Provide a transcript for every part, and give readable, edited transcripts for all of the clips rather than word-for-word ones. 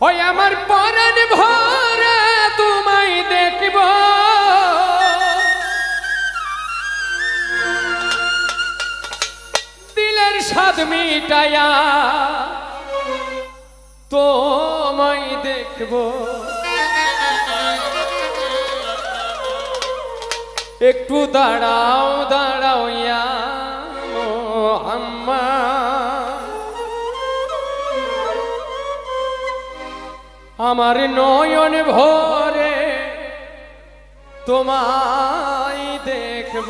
ওই আমার পরাণ ভরে তোমায় দেখব দিলের স্বাদ মিটায়া তোমায় দেখব একটু দাঁড়াও দাঁড়াও ইয়া মুহাম্মদ আমার নয়ন ভরে তোমায় দেখব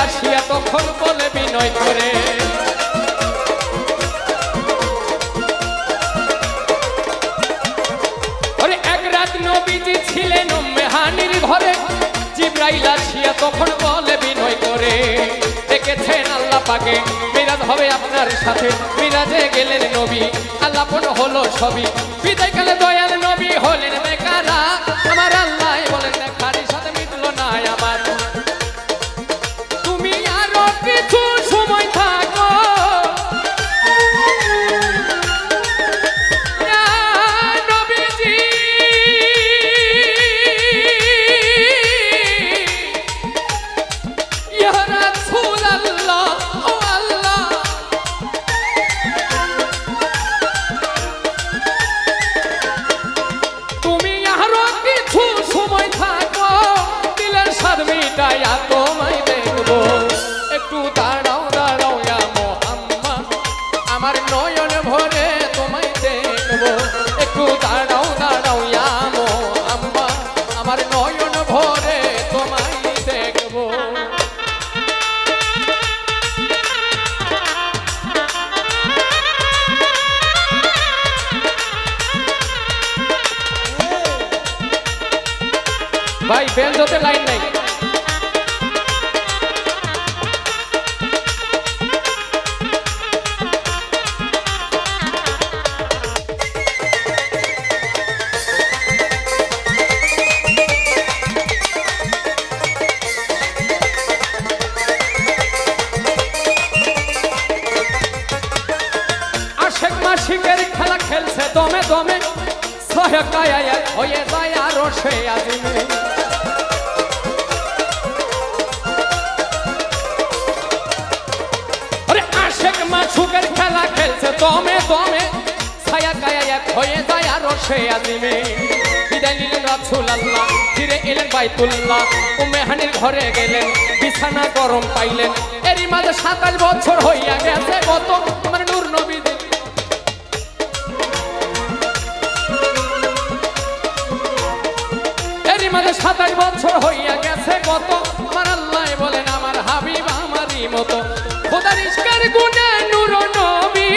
আসিয়া তখন বলে বিনয় করে ওরে এক রাত নবীজি ছিলেন মেহানির ঘরে জিবরাইল আসিয়া তখন বলে বিনয় করে দেখেছেন আল্লাহ পাকে মিরাজ হবে আপনার সাথে মিরাজে গেলেন নবী আল্লাপন হলো সবই বিদায়কালে দয়াল নবী হলেন বেকারা আমার আল্লাহ বলেন দেখার সাথে মিটলো না আমার কিছু সময় থাকো নবীজি ইয়া রাসূলুল্লাহ ও আল্লাহ তুমি আরো কিছু সময় থাকো দিলের স্বাদ মিটায়া তোমায় দেখবো একটু দাঁড়াও দাঁড়াও ইয়া মুহাম্মদ আমার নয়ন ভরে তোমায় দেখব একটু দাঁড়াও দাঁড়াও ইয়া মুহাম্মদ আমার নয়ন ভরে তোমায় দেখব ভাই বেঞ্জোতে লাইন নাই শিকের খেলা খেলছে দমে দমে সহায়কায় হয়ে যায় আরো সে আজিমে আরে আশেক মাছুকের খেলা খেলছে দমে দমে ছায়াকায় হয়ে যায় আরো সে আজিমে বিদায় নিলেন রাসূলুল্লাহ ফিরে এলেন বাইতুল্লাহ উম্মেহানির ঘরে গেলেন বিছানা গরম পাইলেন এরই মাঝে 27 বছর হইয়া গেছে কত আমার নূর নবী মাঝে 27 বছর হইয়া গেছে কত আমার আল্লাহ বলেন আমার হাবিব আমারই মতো খোদার ইশকের গুণে নূর নবী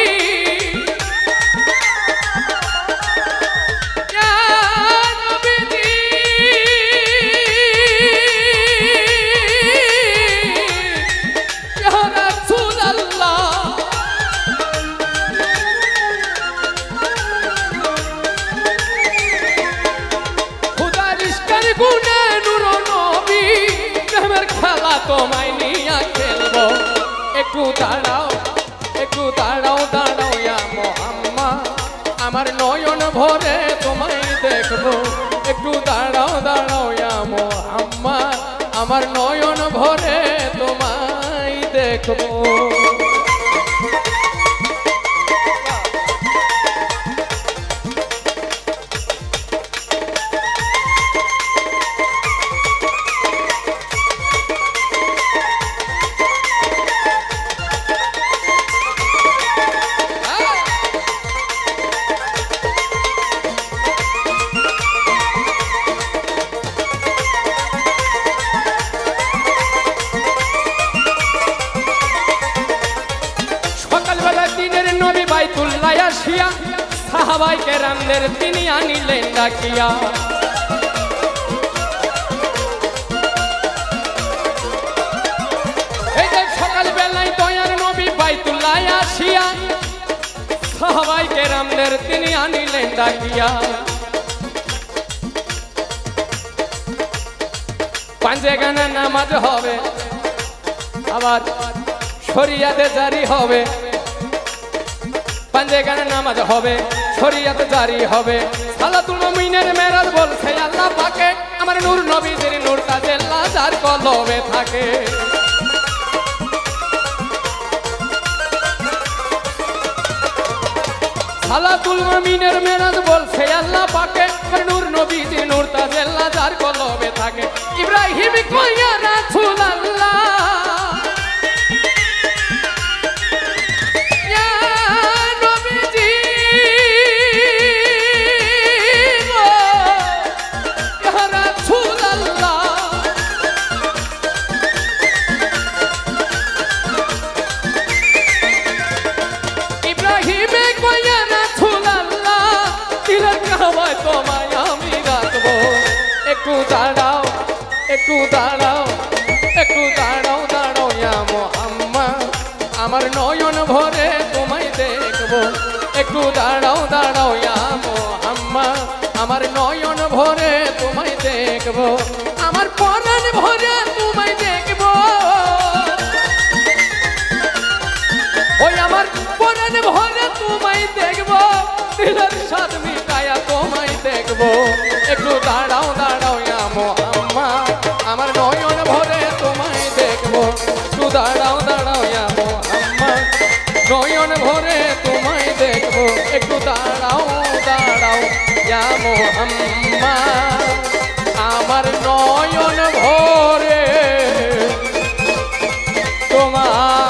ইয়া নবীজি ইয়া রাসূলুল্লাহ গুনে নূর নবী প্রেমের খেলা তোমায় নিয়ে খেলবো একটু দাঁড়াও দাঁড়াও ইয়া মুহাম্মদ আমার নয়ন ভরে তোমায় দেখবো একটু দাঁড়াও ইয়া মুহাম্মদ আমার নয়ন ভরে তোমায় দেখবো কেরামদের তিনি আনিলেন ডাকিয়া এই যে সকাল বেলায় দয়ার নবী বাইতুল্লাহ আসিয়া সাহাবায়ে কেরামদের তিনি আনিলেন ডাকিয়া পাঁচেগানা নামাজ হবে আবার শরিয়াতে জারি হবে পাঁচেগানা নামাজ হবে শরিয়াতে জারি হবে সালাতুল মুমিনের মেরাজ বলছে আল্লাহ পাকে আমার নূর নবীদের নূর তাজেল্লা যার কলবে থাকে সালাতুল মুমিনের মেরাজ বলছে আল্লাহ পাকে আমার নূর নবীদের নূর তাজেল্লা যার কলবে থাকে ইব্রাহিম কইয়া রাসূলুল্লাহ একটু দাঁড়াও দাঁড়াও ইয়া মুহাম্মদ আমার নয়ন ভরে তোমায় দেখবো একটু দাঁড়াও ইয়া মুহাম্মদ আমার নয়ন ভরে তোমায় দেখবো আমার পরাণ ভরে তোমায় দেখবো ওই আমার পরাণ ভরে তোমায় দেখবো দিলের স্বাদ মিটায়া তোমায় দেখবো একটু দাঁড়াও ইয়া মুহাম্মদ আমার নয়ন ভরে তোমায় দেখবো একটু দাঁড়াও ইয়া মুহাম্মদ নয়ন ভরে তোমায় দেখবো একটু দাঁড়াও ইয়া মুহাম্মদ আমার নয়ন ভরে তোমায়